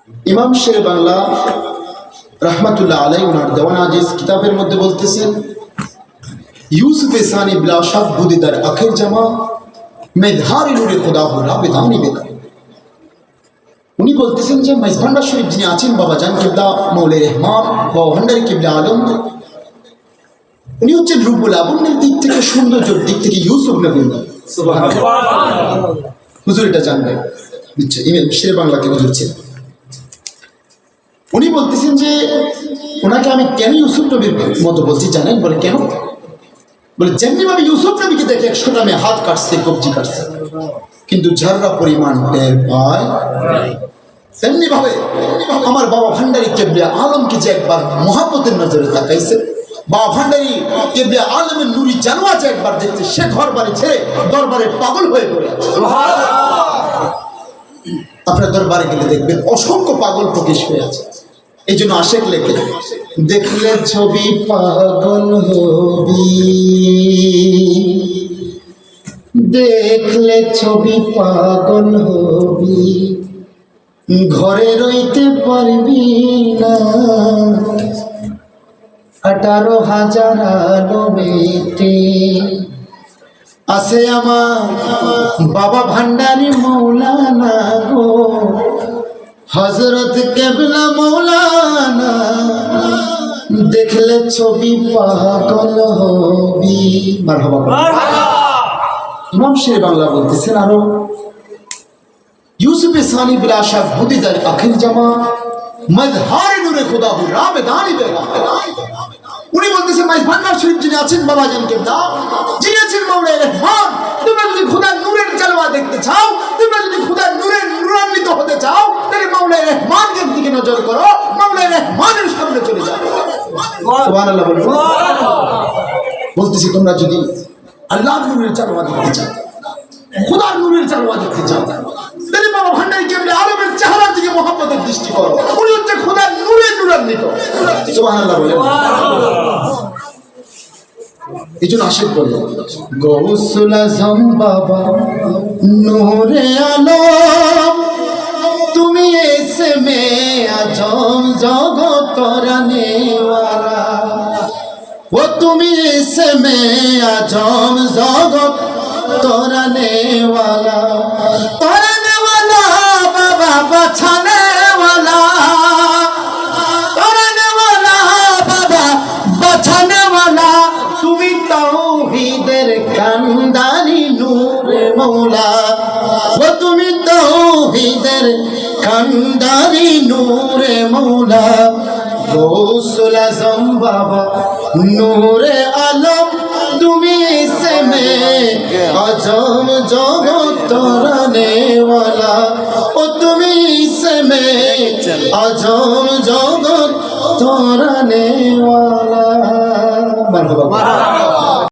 ইমাম শের বাংলা রহমতুল্লাহ আলাইহি ওনার দেওয়ান আজিজ কিতাবের মধ্যে বলতেছেন, ইউসুফে সানি বিলা শাক বুদিদার আখির জামা মেধারি নুরে খোদা হো রাবেদানি বেদা। উনি বলতেছেন যে মেজভান্ডার শরীফ যিনি আছেন বাবা জান কিবলা মৌলে রহমান বাবা ভান্ডারি কিবলা আলম, উনি হচ্ছেন রূপুল আবুনের দিক থেকে সৌন্দর্যের দিক থেকে ইউসুফ নবী। হুজুর এটা জানবে দিচ্ছে ইমাম শের বাংলাকে হুজুর ছিলেন। উনি বলতেছেন যে ওনাকে আমি কেন ইউসুফ নবীর মতো বলছি জানেন? বলে কেন? বলে যেমনি ভাবে ইউসুফ নবীকে দেখে 100টা মেয়ে হাত কাটছে, কবজি কাটছে, কিন্তু ঝাররা পরিমাণ টের পায়। তেমনি ভাবে আমার বাবা ভান্ডারি কেবলিয়া আলমকে যে একবার মহাব্বতের নজরে তাকাইছে, বাবা ভান্ডারি কেবলিয়া আলমের নুরি জানোয়া যে একবার দেখছে, সে ঘর বাড়ি ছেড়ে দরবারে পাগল হয়ে পড়ে আছে। আপনার দরবারে গেলে দেখবেন অসংখ্য পাগল প্রবেশ হয়ে আছে। এই জন্য আশেক লেখে, দেখলে ছবি পাগল হবি, দেখলে ছবি পাগল হবি, ঘরে রইতে পারবি না, 18,000 আলমেতে আছে আমার বাবা ভান্ডারি মৌলানা গো, হযরত কেবলা মৌলানা, দেখলে ছবি পাগল হবি। মারহাবা। ইমাম শের বাংলা বলতেছেন আরো, ইউসুফে সানি বিলা শাক বুদিদার আখির জামা মজহারে নূরে খুদা হু রাবেদানি বেগা। উনি বলতেছেন মেজভান্ডার শরীফ যিনি আছেন বাবা জান কিবলা, যিনি আছেন মৌলা রহমান, তোমরা যদি খোদার নূরের জালওয়া দেখতে চাও, তোমরা যদি খোদার নূরের নূরান্বিত হতে চাও, তাহলে মৌলা রহমানের দিকে নজর করো, মৌলা রহমানের সামনে চলে যাও। সুবহানাল্লাহ বলুন। বলতেছি তোমরা যদি আল্লাহর নূরের জালওয়া দেখতে চাও, খোদার নূরের জালওয়া দেখতে চাও, তাহলে বাবা ভান্ডারি কেবলা আলমের চেহারার দিকে মহব্বতের দৃষ্টি করো। উনি হচ্ছে খোদার নূরের নূরান্বিত। সুবহানাল্লাহ বলেন। এই জন্য আশেক বলল, গৌসুল আজম বাবা নূরে আলম, তুমি এসে মে আজম জগত রানেওয়ালা, ও তুমি এসে মে আজম জগত তোরানেওয়ালা, তোরানেওয়ালা বাবা বাছানেওয়ালা, তোরানেওয়ালা বাবা বাছানেওয়ালা, তুমি তাওহীদের কান্দারি নূরে মৌলা, ও তুমি তাওহীদের কান্দারি নূরে মৌলা, গৌসুল আজম বাবা নূরে আলম, তুমি ইসমে আজম জগত তোরানেওয়ালা, ও তুমি ইসমে আজম জগত তোরানেওয়ালা। মারহাবা।